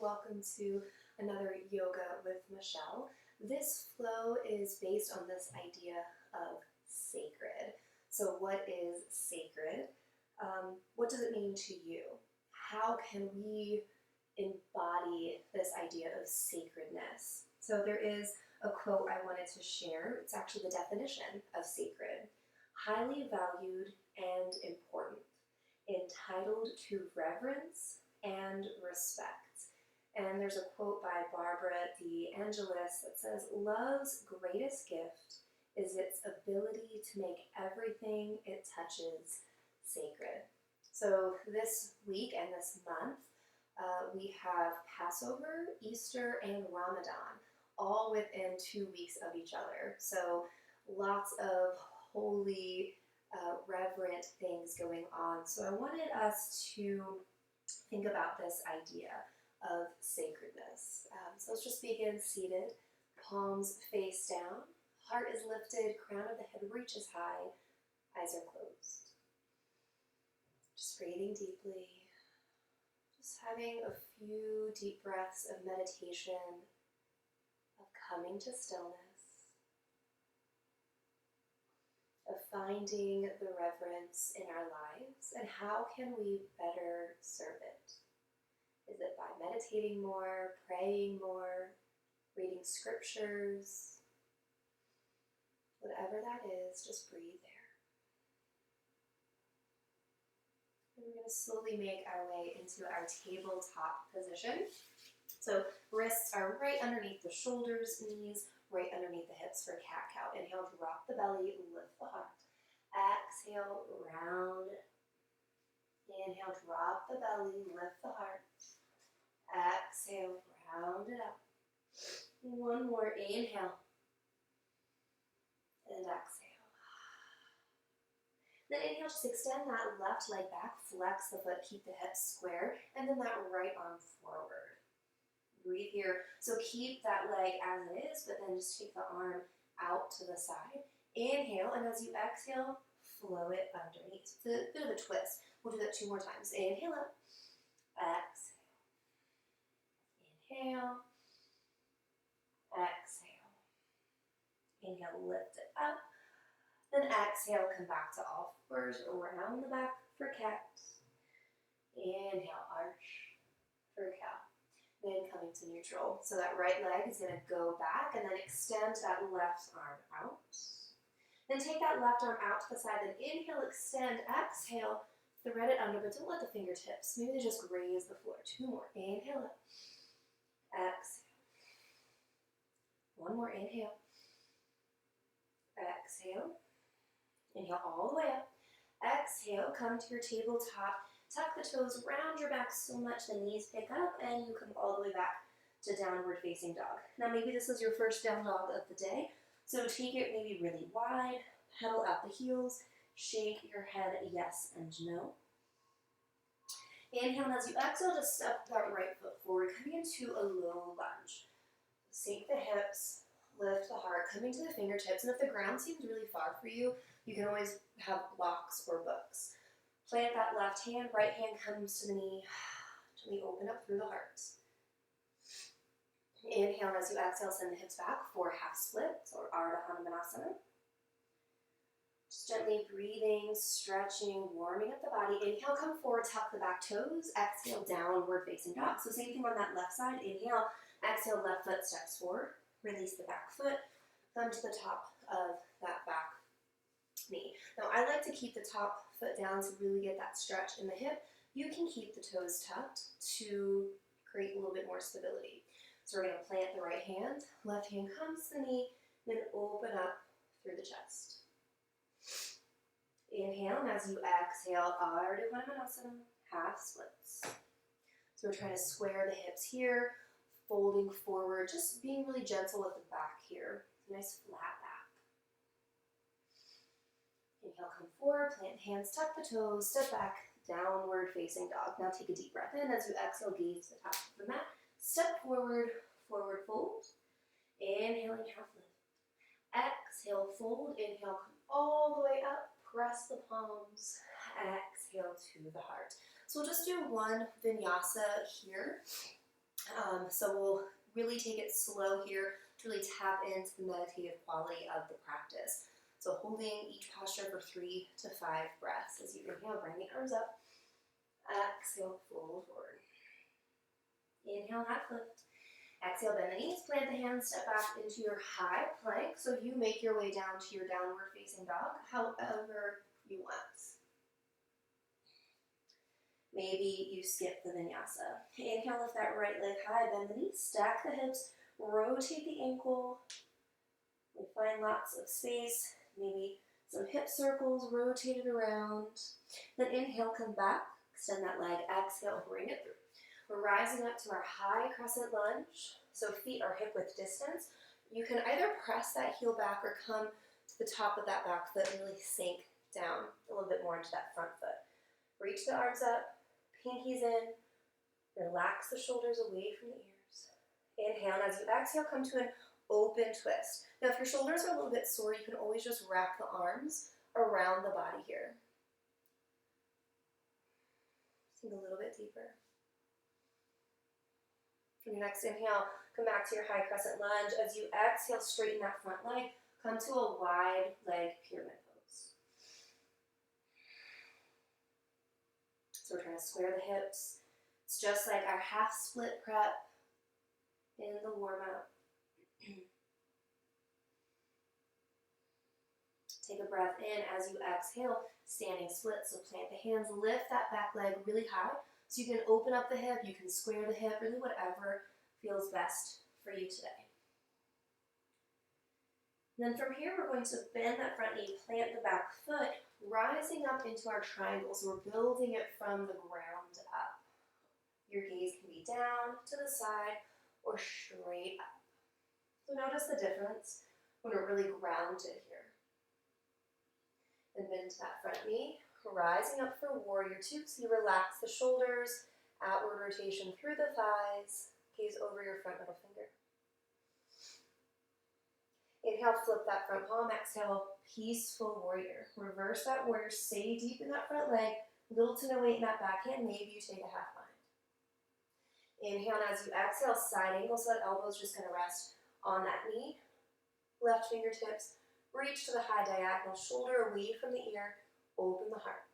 welcome to another Yoga with Michelle. This flow is based on this idea of sacred. So what is sacred? What does it mean to you? How can we embody this idea of sacredness? So there is a quote I wanted to share. It's actually the definition of sacred. Highly valued and important, entitled to reverence and respect. And there's a quote by Barbara de Angelis that says, "Love's greatest gift is its ability to make everything it touches sacred." So this week and this month, we have Passover, Easter, and Ramadan, all within 2 weeks of each other. So lots of holy, reverent things going on. So I wanted us to think about this idea of sacredness. So let's just begin seated, palms face down, heart is lifted, crown of the head reaches high, eyes are closed. Just breathing deeply, just having a few deep breaths of meditation, of coming to stillness, of finding the reverence in our lives, and how can we better serve it? Is it by meditating more, praying more, reading scriptures? Whatever that is, just breathe there. And we're going to slowly make our way into our tabletop position. So wrists are right underneath the shoulders, knees right underneath the hips for cat-cow. Inhale, drop the belly, lift the heart. Exhale, round. Inhale, drop the belly, lift the heart. Exhale, round it up. One more, inhale. And exhale. Then inhale, just extend that left leg back, flex the foot, keep the hips square, and then that right arm forward. Breathe here. So keep that leg as it is, but then just take the arm out to the side. Inhale, and as you exhale, flow it underneath. It's a bit of a twist. We'll do that 2 more times. Inhale up. Exhale. Inhale. Exhale. Inhale, lift it up. Then exhale, come back to all fours, around the back for cat. Inhale, arch for cow. Then coming to neutral. So that right leg is going to go back and then extend that left arm out. Then take that left arm out to the side. Then inhale, extend, exhale, thread it under, but don't let the fingertips. Maybe they just graze the floor. 2 more. Inhale up. Exhale. 1 more. Inhale. Exhale. Inhale all the way up. Exhale, come to your tabletop. Tuck the toes, round your back so much the knees pick up, and you come all the way back to downward facing dog. Now maybe this is your first down dog of the day, so take it maybe really wide, pedal out the heels, shake your head yes and no. Inhale, and as you exhale, just step that right foot forward, coming into a low lunge. Sink the hips, lift the heart, coming to the fingertips, and if the ground seems really far for you, you can always have blocks or books. Plant that left hand, right hand comes to the knee, gently open up through the heart. Inhale, and as you exhale, send the hips back for half splits or Ardha Hanumanasana. Just gently breathing, stretching, warming up the body. Inhale, come forward, tuck the back toes. Exhale, downward facing dog. So same thing on that left side. Inhale, exhale, left foot steps forward. Release the back foot. Come to the top of that back knee. Now I like to keep the top foot down to really get that stretch in the hip. You can keep the toes tucked to create a little bit more stability. So we're going to plant the right hand, left hand comes to the knee, then open up through the chest. Inhale, and as you exhale, Ardha Hanumanasana, half splits. So we're trying to square the hips here, folding forward, just being really gentle with the back here. Nice flat back. Inhale, come forward, plant hands, tuck the toes, step back, downward facing dog. Now take a deep breath in. As you exhale, gaze to the top of the mat. Step forward, forward fold. Inhaling, half lift. Exhale, fold. Inhale, come all the way up. Press the palms. Exhale to the heart. So we'll just do 1 vinyasa here. So we'll really take it slow here to really tap into the meditative quality of the practice. So holding each posture for 3 to 5 breaths. As you inhale, bring the arms up. Exhale, fold forward. Inhale, half lift. Exhale, bend the knees, plant the hands, step back into your high plank. So you make your way down to your downward facing dog, however you want. Maybe you skip the vinyasa. Inhale, lift that right leg high, bend the knees, stack the hips, rotate the ankle. We find lots of space, maybe some hip circles, rotate it around. Then inhale, come back, extend that leg, exhale, bring it through. We're rising up to our high crescent lunge, so feet are hip width distance. You can either press that heel back or come to the top of that back foot and really sink down a little bit more into that front foot. Reach the arms up, pinkies in, relax the shoulders away from the ears. Inhale, and as you exhale, come to an open twist. Now, if your shoulders are a little bit sore, you can always just wrap the arms around the body here. Sink a little bit deeper. On your next inhale, come back to your high crescent lunge. As you exhale, straighten that front leg. Come to a wide leg pyramid pose. So we're trying to square the hips. It's just like our half split prep in the warm up. Take a breath in as you exhale, standing split. So plant the hands, lift that back leg really high. So you can open up the hip, you can square the hip, really whatever feels best for you today. And then from here, we're going to bend that front knee, plant the back foot, rising up into our triangle. So we're building it from the ground up. Your gaze can be down, to the side, or straight up. So notice the difference when we're really grounded here. And bend to that front knee. Rising up for warrior 2, so you relax the shoulders, outward rotation through the thighs, gaze over your front middle finger. Inhale, flip that front palm, exhale, peaceful warrior. Reverse that warrior, stay deep in that front leg, little to no weight in that back hand, maybe you take a half bind. Inhale, and as you exhale, side angle, so that elbow's just going to rest on that knee. Left fingertips, reach to the high diagonal, shoulder away from the ear, open the heart.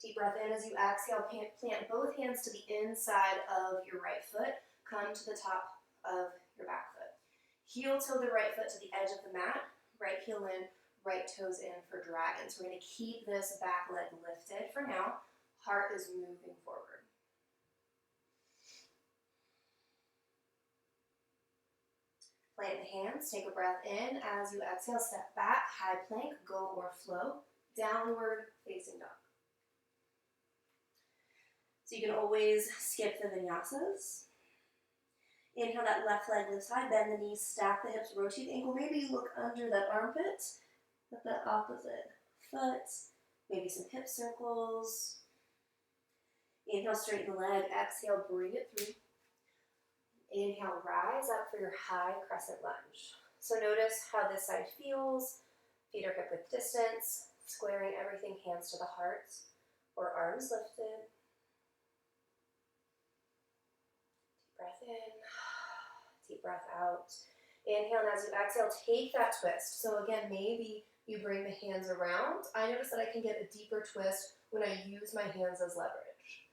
Deep breath in as you exhale, plant both hands to the inside of your right foot. Come to the top of your back foot. Heel toe the right foot to the edge of the mat. Right heel in, right toes in for dragon. So we're going to keep this back leg lifted for now. Heart is moving forward. Plant the hands, take a breath in. As you exhale, step back, high plank, go or flow, downward facing dog. So you can always skip the vinyasas. Inhale, that left leg lifts high, bend the knees, stack the hips, rotate the ankle. Maybe you look under that armpit, at the opposite foot. Maybe some hip circles. Inhale, straighten the leg. Exhale, bring it through. Inhale, rise up for your high crescent lunge. So notice how this side feels. Feet are hip width distance, squaring everything, hands to the heart, or arms lifted. Deep breath in, deep breath out. Inhale, and as you exhale, take that twist. So again, maybe you bring the hands around. I notice that I can get a deeper twist when I use my hands as leverage.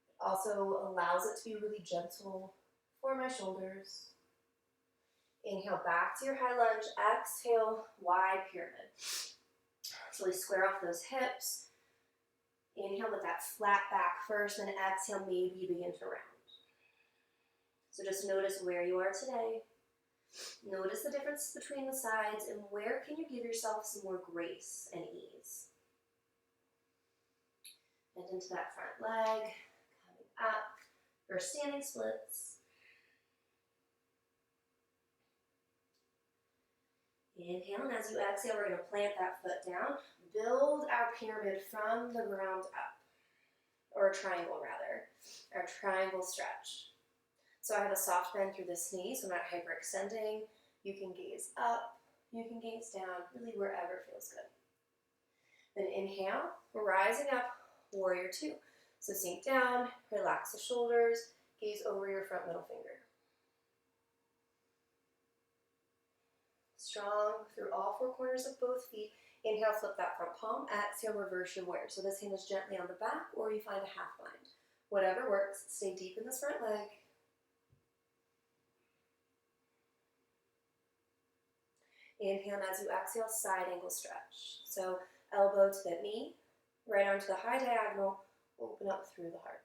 It also allows it to be really gentle for my shoulders. Inhale, back to your high lunge. Exhale, wide pyramid. So we square off those hips. Inhale with that flat back first, then exhale, maybe begin to round. So just notice where you are today. Notice the difference between the sides and where can you give yourself some more grace and ease. Bend into that front leg, coming up for standing splits. Inhale, and as you exhale, we're going to plant that foot down. Build our pyramid from the ground up, or a triangle rather, our triangle stretch. So I have a soft bend through this knee, so I'm not hyperextending. You can gaze up, you can gaze down, really wherever feels good. Then inhale, rising up, warrior 2. So sink down, relax the shoulders, gaze over your front middle finger. Strong through all four corners of both feet. Inhale, flip that front palm. Exhale, reverse your warrior. So this hand is gently on the back, or you find a half bind. Whatever works. Stay deep in this front leg. Inhale, and as you exhale, side angle stretch. So elbow to the knee, right arm to the high diagonal, open up through the heart.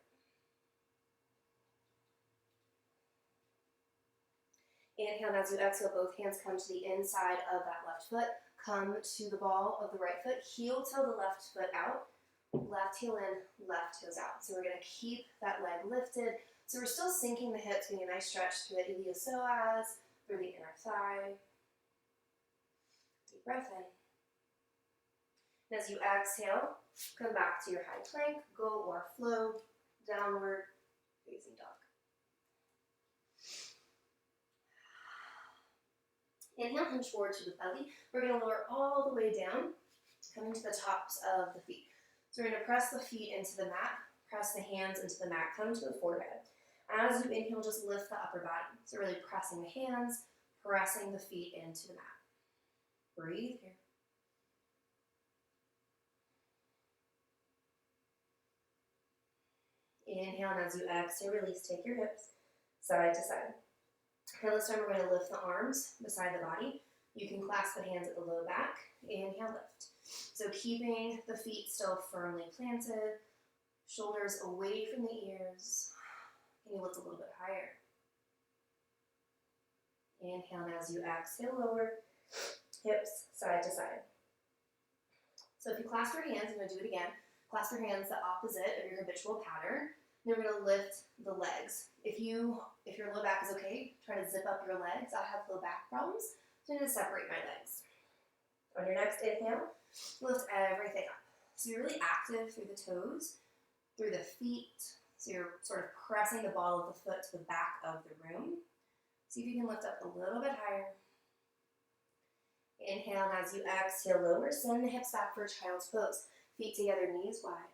Inhale, and as you exhale, both hands come to the inside of that left foot. Come to the ball of the right foot. Heel toe the left foot out. Left heel in, left toes out. So we're going to keep that leg lifted. So we're still sinking the hips, getting a nice stretch through the iliopsoas, through the inner thigh. Deep breath in. And as you exhale, come back to your high plank, go or flow, downward facing dog. Inhale, hinge forward to the belly. We're going to lower all the way down, coming to the tops of the feet. So we're going to press the feet into the mat, press the hands into the mat, come to the forehead. As you inhale, just lift the upper body. So really pressing the hands, pressing the feet into the mat. Breathe here. Inhale, and as you exhale, release, take your hips side to side. Now this time we're going to lift the arms beside the body. You can clasp the hands at the low back. Inhale, lift. So keeping the feet still firmly planted, shoulders away from the ears. Can you lift a little bit higher? Inhale, and as you exhale, lower, hips side to side. So if you clasp your hands, I'm going to do it again. Clasp your hands the opposite of your habitual pattern. Then we're going to lift the legs. If your low back is okay, try to zip up your legs. I have low back problems, so I'm going to separate my legs. On your next inhale, lift everything up. So you're really active through the toes, through the feet. So you're sort of pressing the ball of the foot to the back of the room. See if you can lift up a little bit higher. Inhale, and as you exhale, lower, send the hips back for child's pose. Feet together, knees wide.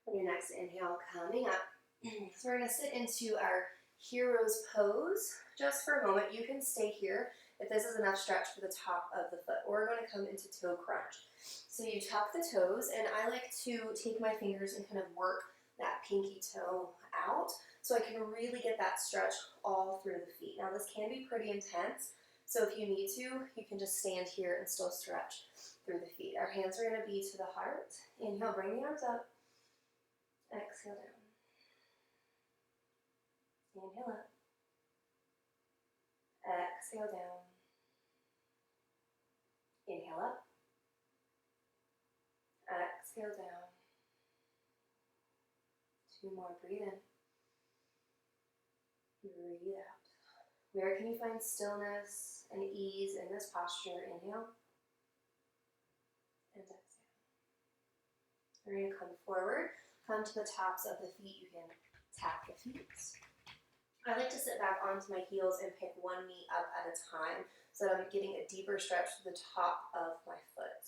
On your next inhale, coming up. So we're going to sit into our hero's pose just for a moment. You can stay here if this is enough stretch for the top of the foot, or we're going to come into toe crunch. So you tuck the toes, and I like to take my fingers and kind of work that pinky toe out so I can really get that stretch all through the feet. Now this can be pretty intense, so if you need to, you can just stand here and still stretch through the feet. Our hands are going to be to the heart. Inhale, bring the arms up. Exhale down. Inhale up. Exhale down. Inhale up. Exhale down. Two more. Breathe in. Breathe out. Where can you find stillness and ease in this posture? Inhale. And exhale. We're going to come forward. Come to the tops of the feet. You can tap the feet. I like to sit back onto my heels and pick one knee up at a time so that I'm getting a deeper stretch to the top of my foot.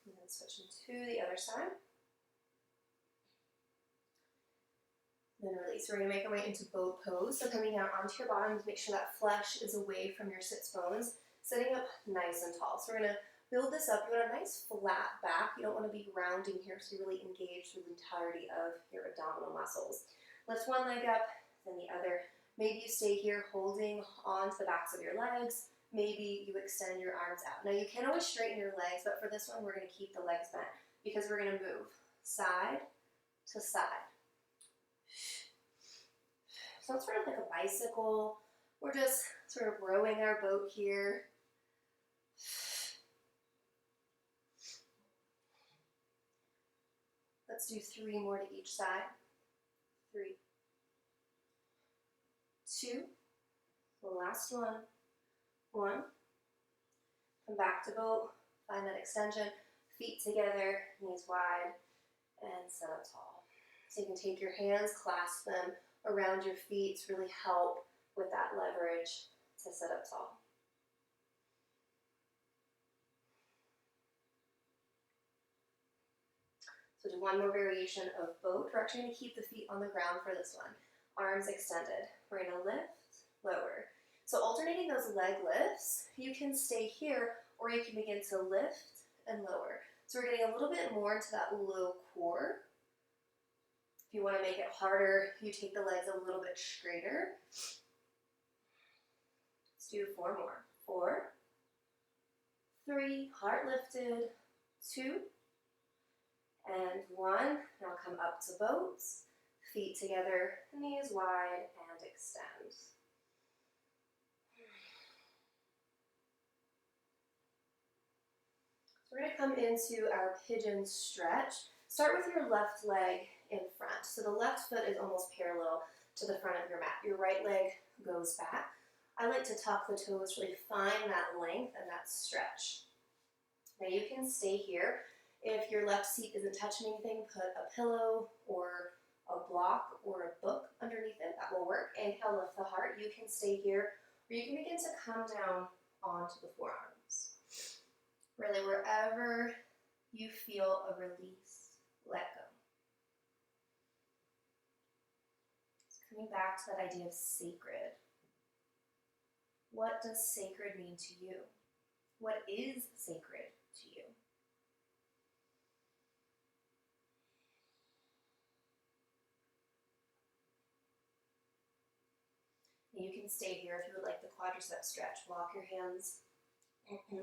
And then switching to the other side. Then release. We're going to make our way into boat pose. So coming down onto your bottom to make sure that flesh is away from your sits bones. Sitting up nice and tall. So we're going to build this up. You want a nice flat back. You don't want to be rounding here, so you really engage through the entirety of your abdominal muscles. Lift one leg up, then the other. Maybe you stay here holding onto the backs of your legs. Maybe you extend your arms out. Now you can always straighten your legs, but for this one we're going to keep the legs bent because we're going to move side to side. So it's sort of like a bicycle. We're just sort of rowing our boat here. Let's do 3 more to each side. 3, 2, the last one. 1. Come back to boat, find that extension, feet together, knees wide, and sit up tall. So you can take your hands, clasp them around your feet to really help with that leverage to sit up tall. So do one more variation of boat. We're actually going to keep the feet on the ground for this one. Arms extended. We're going to lift, lower. So alternating those leg lifts, you can stay here or you can begin to lift and lower. So we're getting a little bit more into that low core. If you want to make it harder, you take the legs a little bit straighter. Let's do 4 more. 4, 3, heart lifted, 2, and 1. Now come up to boats, feet together, knees wide, and extend. So we're going to come into our pigeon stretch. Start with your left leg in front. So the left foot is almost parallel to the front of your mat. Your right leg goes back. I like to tuck the toes, really find that length and that stretch. Now you can stay here. If your left seat isn't touching anything, put a pillow or a block or a book underneath it. That will work. Inhale, lift the heart. You can stay here, or you can begin to come down onto the forearms. Really, wherever you feel a release, let go. So coming back to that idea of sacred. What does sacred mean to you? What is sacred to you? You can stay here if you would like the quadricep stretch. Walk your hands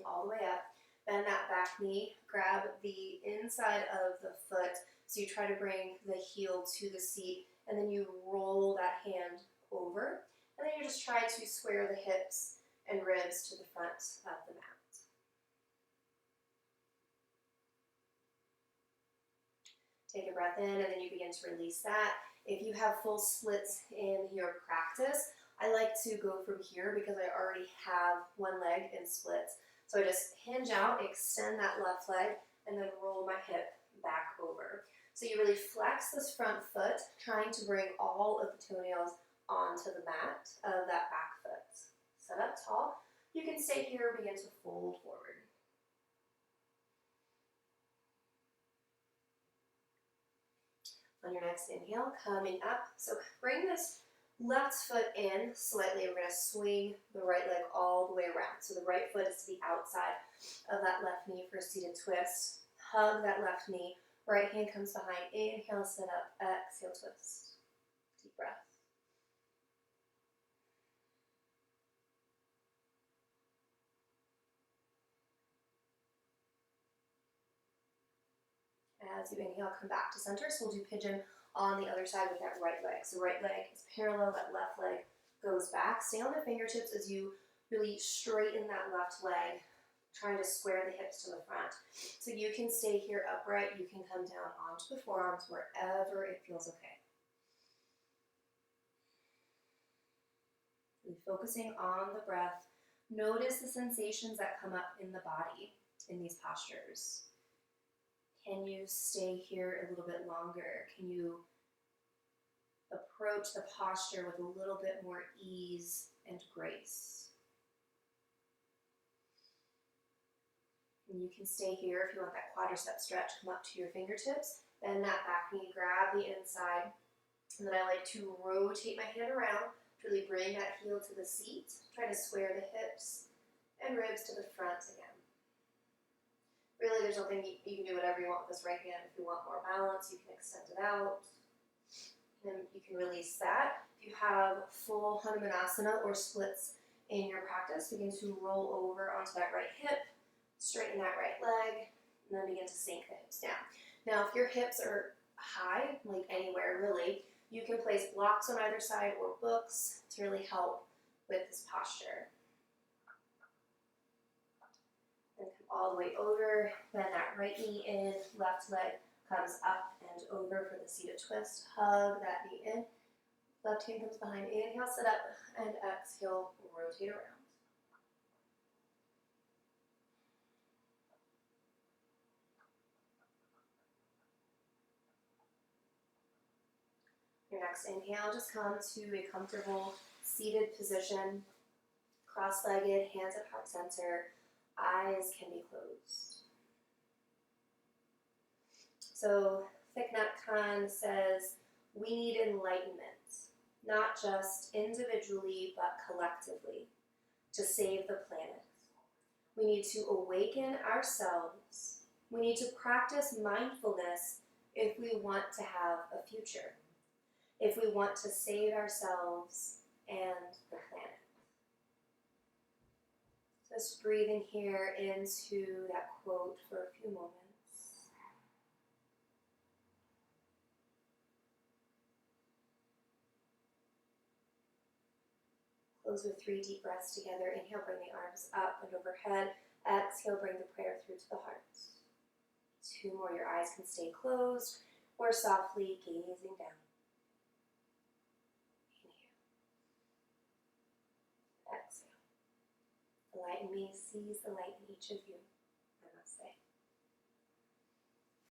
all the way up. Bend that back knee. Grab the inside of the foot. So you try to bring the heel to the seat, and then you roll that hand over. And then you just try to square the hips and ribs to the front of the mat. Take a breath in, and then you begin to release that. If you have full splits in your practice, I like to go from here because I already have one leg in splits. So I just hinge out, extend that left leg, and then roll my hip back over. So you really flex this front foot, trying to bring all of the toenails onto the mat of that back foot. Sit up tall. You can stay here, begin to fold forward. On your next inhale, coming up. So bring this left foot in slightly. We're going to swing the right leg all the way around. So the right foot is to the outside of that left knee for a seated twist. Hug that left knee. Right hand comes behind. Inhale, sit up. Exhale, twist. Deep breath. As you inhale, come back to center. So we'll do pigeon on the other side with that right leg. So right leg is parallel, that left leg goes back. Stay on the fingertips as you really straighten that left leg, trying to square the hips to the front. So you can stay here upright. You can come down onto the forearms wherever it feels okay. Really focusing on the breath. Notice the sensations that come up in the body in these postures. Can you stay here a little bit longer? Can you approach the posture with a little bit more ease and grace? And you can stay here if you want that quadricep stretch. Come up to your fingertips. Bend that back knee. Grab the inside. And then I like to rotate my hand around to really bring that heel to the seat. Try to square the hips and ribs to the front again. Really, there's nothing, you can do whatever you want with this right hand. If you want more balance, you can extend it out. And you can release that. If you have full Hanumanasana or splits in your practice, begin to roll over onto that right hip, straighten that right leg, and then begin to sink the hips down. Now, if your hips are high, like anywhere really, you can place blocks on either side or books to really help with this posture. And come all the way over, bend that right knee in, left leg comes up and over for the seated twist. Hug that knee in, left hand comes behind, inhale, sit up, and exhale, rotate around. Your next arms. Inhale, just come to a comfortable seated position, cross-legged, hands at heart center, eyes can be closed. So Thich Nhat Hanh says, we need enlightenment, not just individually, but collectively, to save the planet. We need to awaken ourselves. We need to practice mindfulness if we want to have a future, if we want to save ourselves and the planet. Just breathing here into that quote for a few moments. Close with 3 deep breaths together. Inhale, bring the arms up and overhead. Exhale, bring the prayer through to the heart. 2 more, your eyes can stay closed or softly gazing down. Inhale. Exhale. The light in me sees the light in each of you.